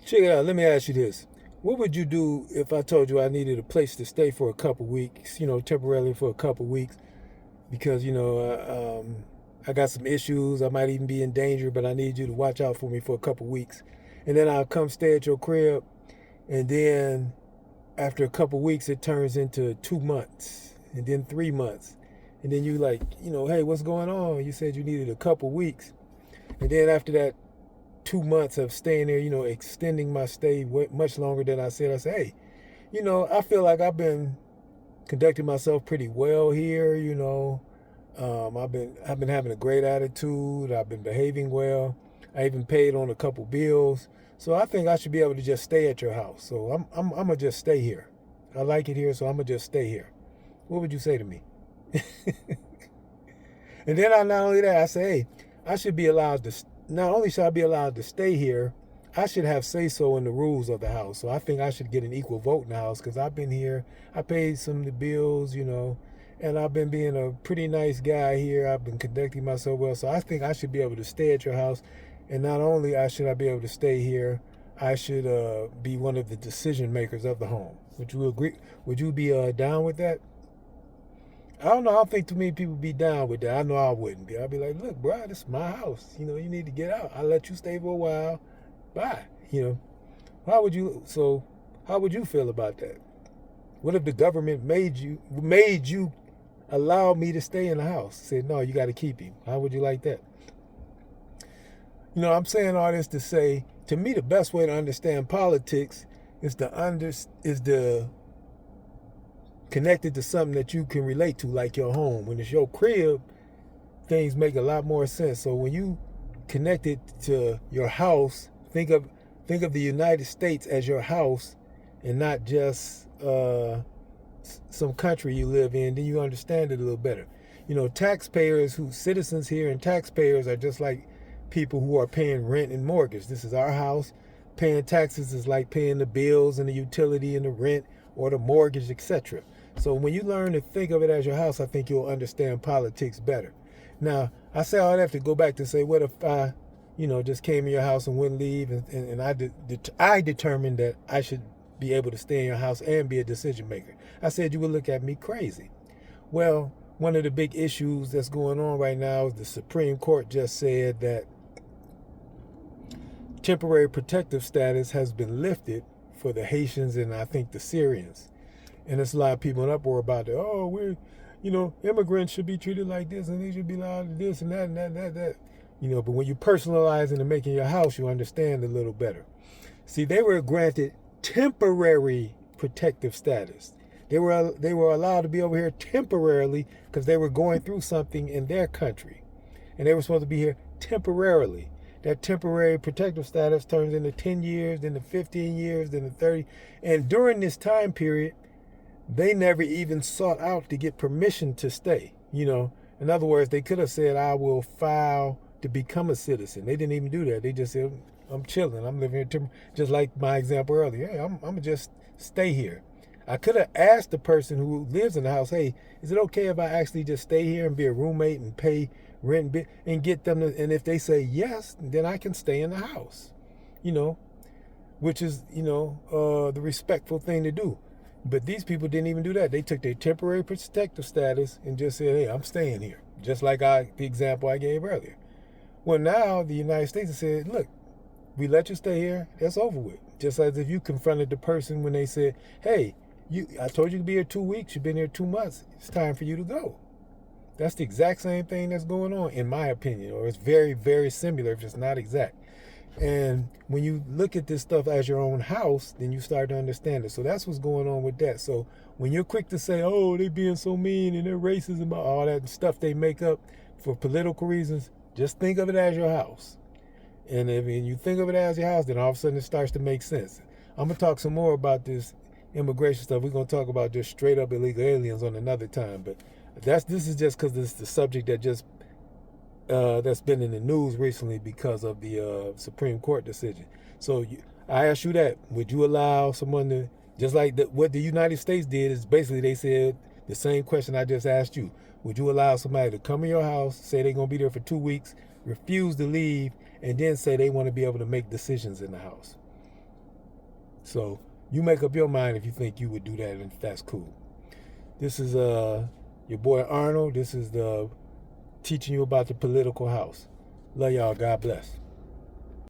Check it out. Let me ask you this. What would you do if I told you I needed a place to stay for a couple weeks, temporarily for a couple weeks? Because, I got some issues. I might even be in danger, but I need you to watch out for me for a couple weeks. And then I'll come stay at your crib. And then after a couple weeks, it turns into 2 months and then 3 months. And then you like, hey, what's going on? You said you needed a couple weeks. And then after that 2 months of staying there, extending my stay much longer than I said, hey, I feel like I've been conducting myself pretty well here. I've been having a great attitude. I've been behaving well. I even paid on a couple bills. So I think I should be able to just stay at your house. So I'm gonna just stay here. I like it here, so I'm gonna just stay here. What would you say to me? And then not only that, I say, hey, I should be allowed to. Not only should I be allowed to stay here, I should have say so in the rules of the house. So I think I should get an equal vote in the house because I've been here. I paid some of the bills, and I've been being a pretty nice guy here. I've been conducting myself well. So I think I should be able to stay at your house. And not only should I be able to stay here, I should be one of the decision makers of the home. Would you agree? Would you be down with that? I don't know. I don't think too many people be down with that. I know I wouldn't be. I'd be like, look, bro, this is my house. You need to get out. I'll let you stay for a while. Bye. How would you feel about that? What if the government made you allow me to stay in the house? Said, no, you got to keep him. How would you like that? I'm saying all this to say, to me, the best way to understand politics is to connected to something that you can relate to, like your home. When it's your crib, things make a lot more sense. So when you connect it to your house, think of the United States as your house and not just some country you live in, then you understand it a little better. Citizens here and taxpayers are just like people who are paying rent and mortgage. This is our house. Paying taxes is like paying the bills and the utility and the rent or the mortgage, etc. So when you learn to think of it as your house, I think you'll understand politics better. Now, I say all that to go back to say, what if I, just came in your house and wouldn't leave, and I determined that I should be able to stay in your house and be a decision maker. I said you would look at me crazy. Well, one of the big issues that's going on right now is the Supreme Court just said that temporary protective status has been lifted for the Haitians and I think the Syrians. And there's a lot of people in uproar about that. Oh, immigrants should be treated like this and they should be allowed to this and that and that and that. But when you personalize it and making your house, you understand a little better. See, they were granted temporary protective status. They were allowed to be over here temporarily because they were going through something in their country. And they were supposed to be here temporarily. That temporary protective status turns into 10 years, then to 15 years, then to 30. And during this time period, they never even sought out to get permission to stay. In other words, they could have said, I will file to become a citizen. They didn't even do that. They just said, I'm chilling. I'm living here, just like my example earlier. Hey, I'm going to just stay here. I could have asked the person who lives in the house, hey, is it okay if I actually just stay here and be a roommate and pay rent and get them to, and if they say yes, then I can stay in the house, which is, the respectful thing to do. But these people didn't even do that. They took their temporary protective status and just said, hey, I'm staying here. Just like the example I gave earlier. Well, now the United States has said, look, we let you stay here. That's over with. Just as if you confronted the person when they said, hey, I told you to be here 2 weeks. You've been here 2 months. It's time for you to go. That's the exact same thing that's going on, in my opinion, or it's very, very similar if it's not exact. And when you look at this stuff as your own house, then you start to understand it. So that's what's going on with that. So when you're quick to say, oh, they being so mean and they're racist about all that stuff they make up for political reasons, just think of it as your house. And if you think of it as your house, then all of a sudden it starts to make sense. I'm going to talk some more about this immigration stuff. We're going to talk about just straight up illegal aliens on another time. But this is just because this is the subject that just that's been in the news recently because of the Supreme Court decision. So I ask you that. Would you allow someone to, just like what the United States did is basically they said the same question I just asked you. Would you allow somebody to come in your house, say they're going to be there for 2 weeks, refuse to leave, and then say they want to be able to make decisions in the house? So you make up your mind if you think you would do that, and if that's cool. This is your boy Arnold. This is the teaching you about the political house. Love y'all. God bless.